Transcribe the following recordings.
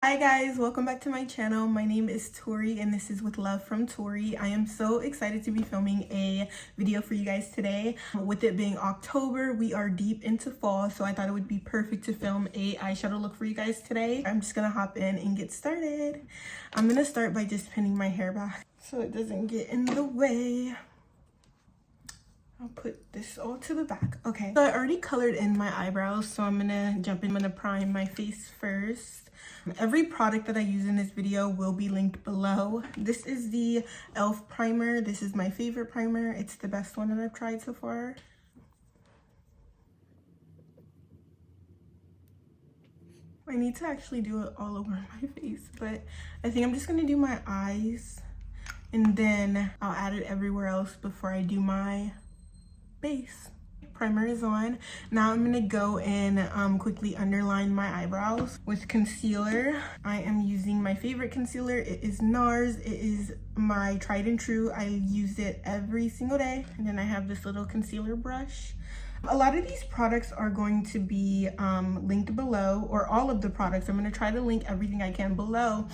Hi guys, welcome back to my channel. My name is Tori and this is With Love from Tori. I am so excited to be filming a video for you guys today. With it being October, we are deep into fall, so I thought it would be perfect to film a eyeshadow look for you guys today. I'm just gonna hop in and get started. I'm gonna start by just pinning my hair back so it doesn't get in the way. I'll put this all to the back. Okay, so I already colored in my eyebrows, so I'm gonna jump in. I'm gonna prime my face first. Every product that I use in this video will be linked below. This is the e.l.f. primer. This is my favorite primer. It's the best one that I've tried so far. I need to actually do it all over my face, but I think I'm just gonna do my eyes and then I'll add it everywhere else before I do my base. Primer is on. Now I'm gonna go and quickly underline my eyebrows with concealer. I am using my favorite concealer. It is NARS. It is my tried and true. I use it every single day. And then I have this little concealer brush. A lot of these products are going to be linked below, or all of the products. I'm going to try to link everything I can below,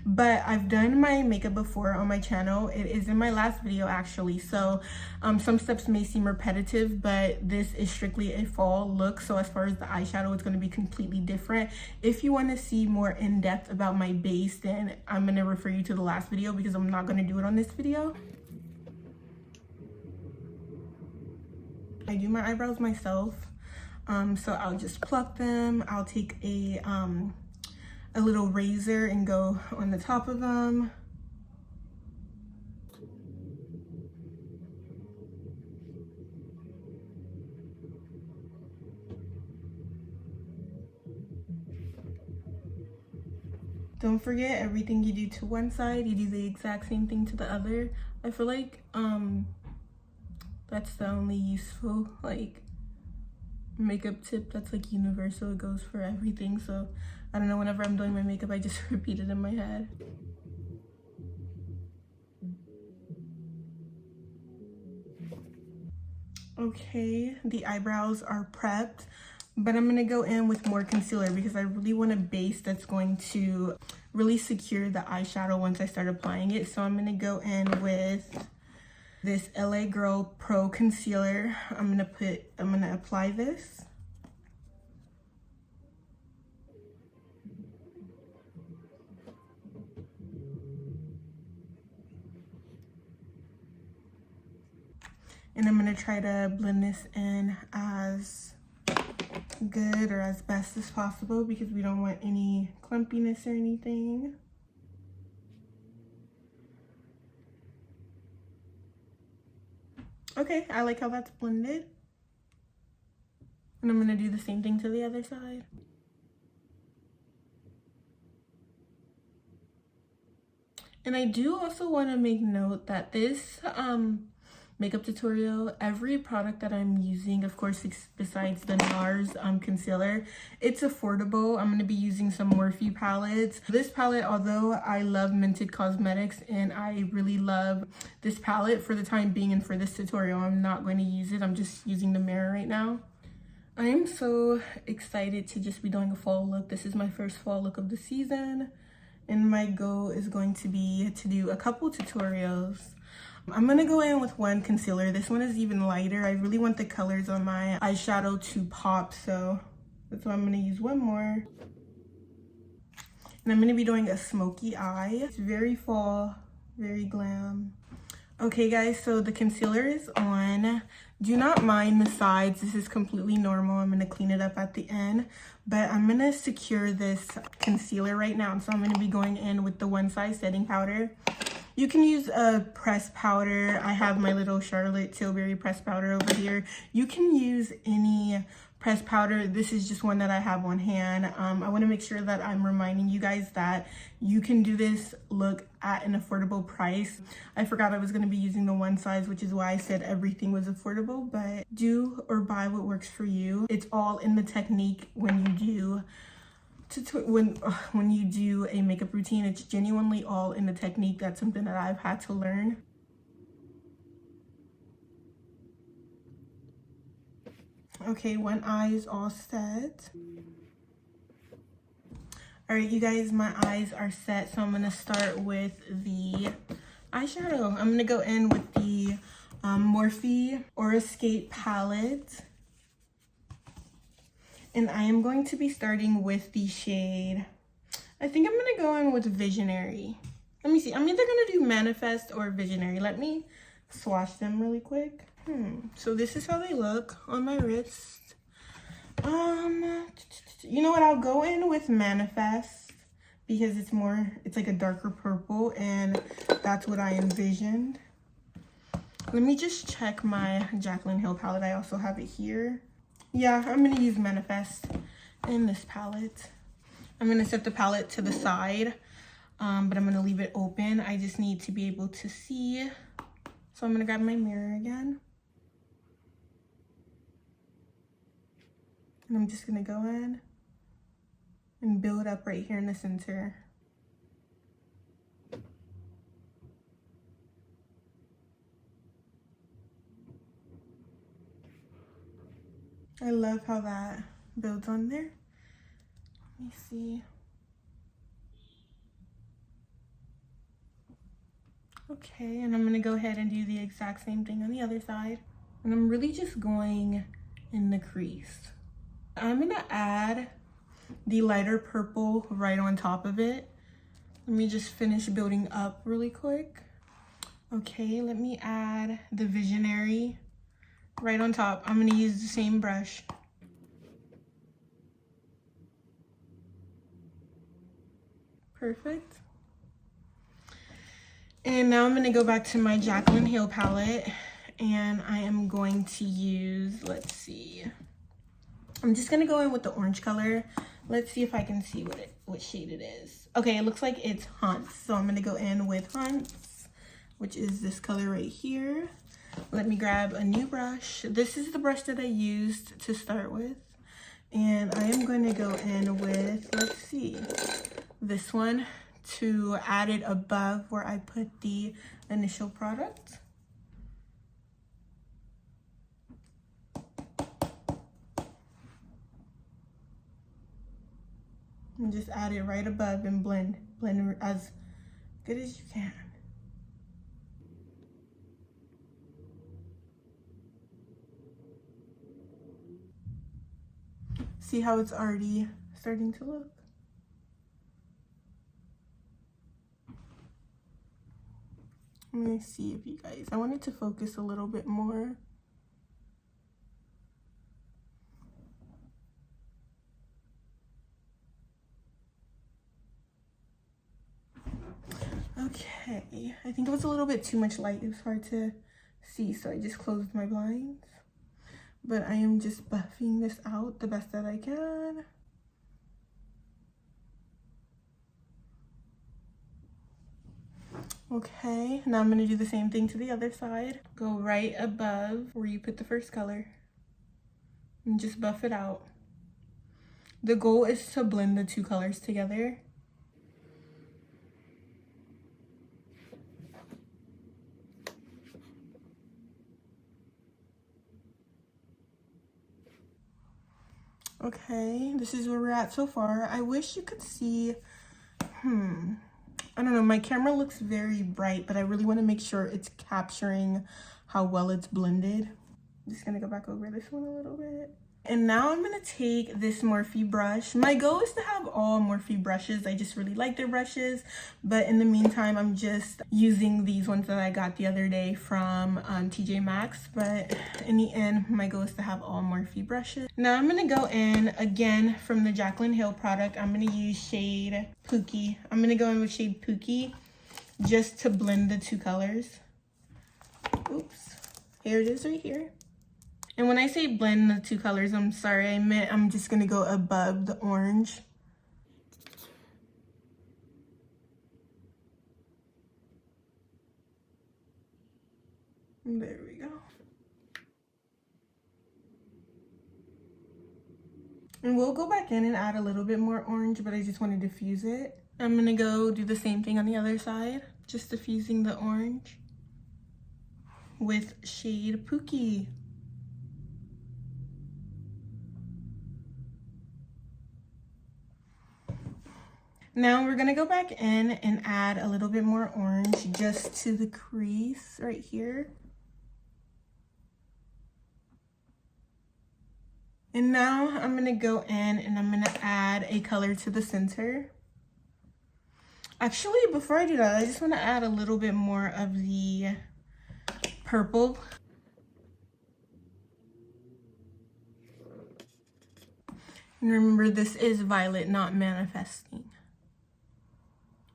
but I've done my makeup before on my channel. It is in my last video actually, so some steps may seem repetitive, but this is strictly a fall look. So as far as the eyeshadow, it's going to be completely different. If you want to see more in depth about my base, then I'm going to refer you to the last video because I'm not going to do it on this video. I do my eyebrows myself, so I'll just pluck them. I'll take a little razor and go on the top of them. Don't forget, everything you do to one side, you do the exact same thing to the other. I feel like that's the only useful makeup tip that's universal. It goes for everything. So I don't know, whenever I'm doing my makeup, I just repeat it in my head. Okay, the eyebrows are prepped, but I'm gonna go in with more concealer because I really want a base that's going to really secure the eyeshadow once I start applying it. So I'm gonna go in with this LA Girl Pro Concealer. I'm gonna apply this. And I'm gonna try to blend this in as good or as best as possible because we don't want any clumpiness or anything. Okay, I like how that's blended. And I'm gonna do the same thing to the other side. And I do also want to make note that this makeup tutorial, every product that I'm using, of course, besides the NARS concealer, it's affordable. I'm going to be using some Morphe palettes. This palette, although I love Mented Cosmetics and I really love this palette, for the time being and for this tutorial, I'm not going to use it. I'm just using the mirror right now. I am so excited to just be doing a fall look. This is my first fall look of the season, and my goal is going to be to do a couple tutorials. I'm gonna go in with one concealer. This one is even lighter. I really want the colors on my eyeshadow to pop, so that's why I'm gonna use one more. And I'm gonna be doing a smoky eye. It's very fall, very glam. Okay guys, so the concealer is on. Do not mind the sides. This is completely normal. I'm gonna clean it up at the end, but I'm gonna secure this concealer right now. So I'm gonna be going in with the One Size setting powder. You can use a pressed powder. I have my little Charlotte Tilbury pressed powder over here. You can use any pressed powder. This is just one that I have on hand. I want to make sure that I'm reminding you guys that you can do this look at an affordable price. I forgot I was going to be using the One Size, which is why I said everything was affordable, but do or buy what works for you. It's all in the technique when you do a makeup routine. It's genuinely all in the technique. That's something that I've had to learn. Okay, one eye is all set. All right, you guys, my eyes are set, so I'm gonna start with the eyeshadow. I'm gonna go in with the Morphe or Escape palette. And I am going to be starting with the shade, I think I'm gonna go in with Visionary. Let me see, I'm either gonna do Manifest or Visionary. Let me swatch them really quick. So this is how they look on my wrist. You know what, I'll go in with Manifest because it's like a darker purple, and that's what I envisioned. Let me just check my Jaclyn Hill palette. I also have it here. Yeah, I'm gonna use Manifest in this palette. I'm gonna set the palette to the side, but I'm gonna leave it open. I just need to be able to see. So I'm gonna grab my mirror again. And I'm just gonna go in and build up right here in the center. I love how that builds on there. Let me see. Okay, and I'm gonna go ahead and do the exact same thing on the other side. And I'm really just going in the crease. I'm gonna add the lighter purple right on top of it. Let me just finish building up really quick. Okay, let me add the Visionary right on top. I'm gonna use the same brush. Perfect. And now I'm gonna go back to my Jaclyn Hill palette, and I am going to use, let's see. I'm just gonna go in with the orange color. Let's see if I can see what shade it is. Okay, it looks like it's Hunts. So I'm gonna go in with Hunts, which is this color right here. Let me grab a new brush. This is the brush that I used to start with. And I am going to go in with, let's see, this one to add it above where I put the initial product. And just add it right above and blend as good as you can. See how it's already starting to look? Let me see if you guys, I wanted to focus a little bit more. Okay, I think it was a little bit too much light. It was hard to see, so I just closed my blinds. But I am just buffing this out the best that I can. Okay, now I'm gonna do the same thing to the other side. Go right above where you put the first color and just buff it out. The goal is to blend the two colors together. Okay, this is where we're at so far. I wish you could see, I don't know, my camera looks very bright, but I really want to make sure it's capturing how well it's blended. I'm just gonna go back over this one a little bit. And now I'm gonna take this Morphe brush. My goal is to have all Morphe brushes. I just really like their brushes, but in the meantime, I'm just using these ones that I got the other day from TJ Maxx. But in the end, my goal is to have all Morphe brushes. Now I'm gonna go in again from the Jaclyn Hill product. I'm gonna use shade Pookie. I'm gonna go in with shade Pookie just to blend the two colors. Oops, here it is right here. And when I say blend the two colors, I'm sorry, I meant I'm just gonna go above the orange. There we go. And we'll go back in and add a little bit more orange, but I just want to diffuse it. I'm gonna go do the same thing on the other side, just diffusing the orange with shade Pookie. Now we're gonna go back in and add a little bit more orange just to the crease right here. And now I'm gonna go in and I'm gonna add a color to the center. Actually, before I do that, I just wanna add a little bit more of the purple. And remember, this is violet, not manifesting.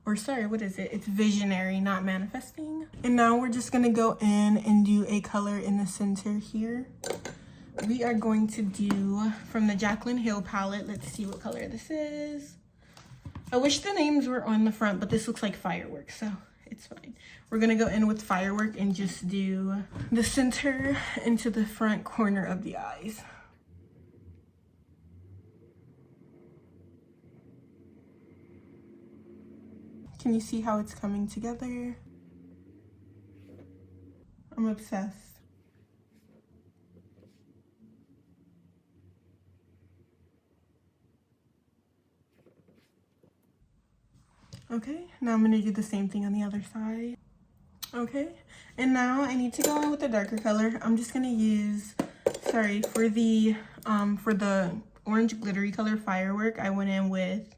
Or sorry, what is it? It's visionary, not manifesting. And now we're just gonna go in and do a color in the center here. We are going to do from the Jaclyn Hill palette. Let's see what color this is. I wish the names were on the front, but this looks like fireworks, so it's fine. We're gonna go in with firework and just do the center into the front corner of the eyes. Can you see how it's coming together? I'm obsessed. Okay, now I'm gonna do the same thing on the other side. Okay, and now I need to go in with a darker color. I'm just gonna use, sorry, for the orange glittery color firework, I went in with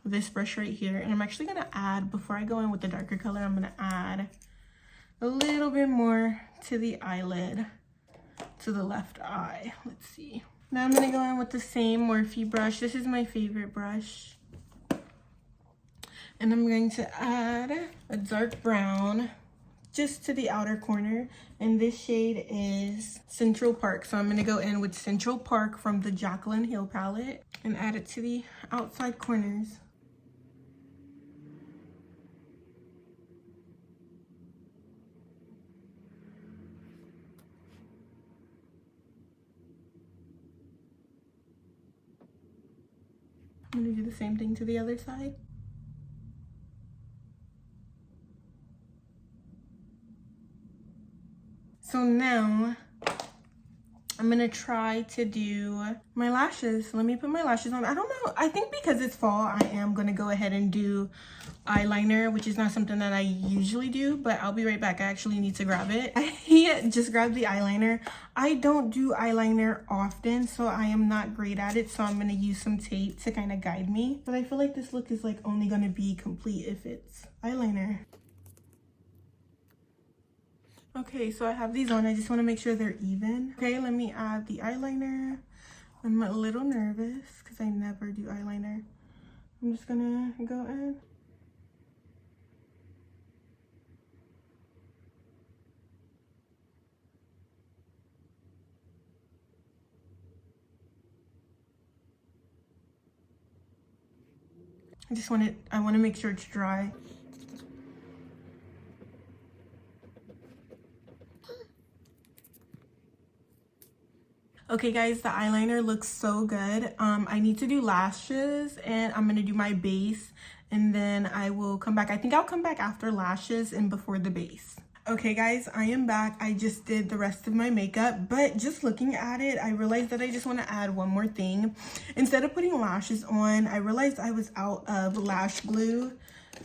this brush right here, and I'm actually gonna add, before I go in with the darker color, I'm gonna add a little bit more to the eyelid, to the left eye. Let's see. Now I'm gonna go in with the same Morphe brush. This is my favorite brush. And I'm going to add a dark brown just to the outer corner. And this shade is Central Park. So I'm gonna go in with Central Park from the Jaclyn Hill palette and add it to the outside corners. I'm gonna do the same thing to the other side. So now I'm gonna try to do my lashes. Let me put my lashes on. I don't know, I think because it's fall, I am gonna go ahead and do eyeliner, which is not something that I usually do, but I'll be right back. I actually need to grab it. I just grabbed the eyeliner. I don't do eyeliner often, so I am not great at it, so I'm gonna use some tape to kind of guide me. But I feel like this look is like only gonna be complete if it's eyeliner. Okay, so I have these on. I just want to make sure they're even. Okay, let me add the eyeliner. I'm a little nervous because I never do eyeliner. I'm just gonna go in. I want to make sure it's dry. Okay guys, the eyeliner looks so good. I need to do lashes and I'm gonna do my base and then I will come back. I think I'll come back after lashes and before the base. Okay guys, I am back. I just did the rest of my makeup, but just looking at it, I realized that I just want to add one more thing. Instead of putting lashes on, I realized I was out of lash glue.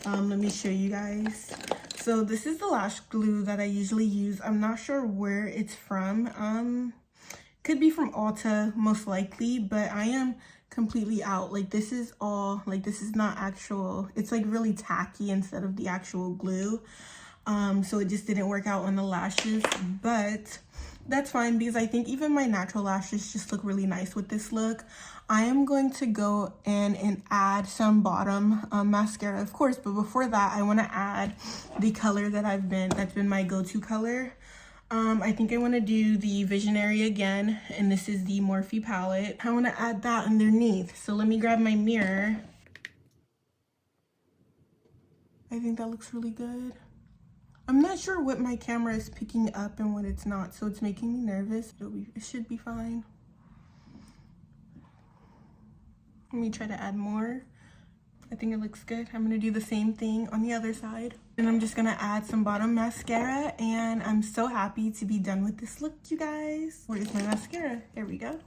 Let me show you guys. So this is the lash glue that I usually use. I'm not sure where it's from. Could be from Ulta, most likely, but I am completely out. Like this is all, like this is not actual, it's like really tacky instead of the actual glue. So it just didn't work out on the lashes, but that's fine because I think even my natural lashes just look really nice with this look. I am going to go in and add some bottom mascara, of course, but before that, I want to add the color that that's been my go-to color. I think I want to do the Visionary again, and this is the Morphe palette. I want to add that underneath, so let me grab my mirror. I think that looks really good. I'm not sure what my camera is picking up and what it's not, so it's making me nervous. It should be fine. Let me try to add more. I think it looks good. I'm gonna do the same thing on the other side. And I'm just gonna add some bottom mascara, and I'm so happy to be done with this look, you guys. Where is my mascara? There we go.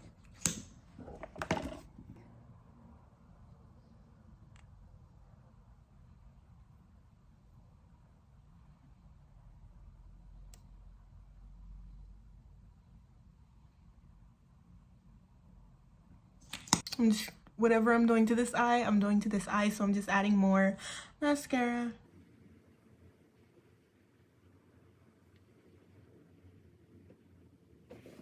I'm just, whatever I'm doing to this eye, I'm doing to this eye. So I'm just adding more mascara.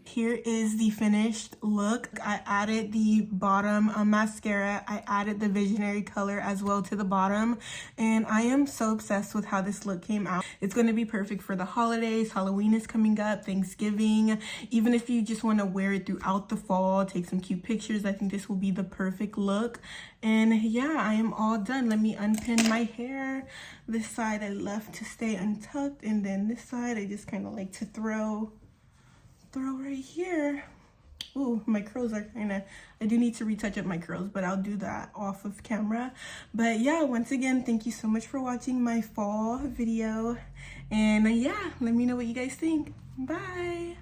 Here is the finished look. I added the bottom mascara. I added the visionary color as well to the bottom. And I am so obsessed with how this look came out. It's going to be perfect for the holidays. Halloween is coming up, Thanksgiving. Even if you just want to wear it throughout the fall, take some cute pictures, I think this will be the perfect look. And yeah, I am all done. Let me unpin my hair. This side I left to stay untucked. And then this side I just kind of like to throw right here. Ooh, my curls are kind of, I do need to retouch up my curls, but I'll do that off of camera. But yeah, once again, thank you so much for watching my fall video. And yeah, let me know what you guys think. Bye.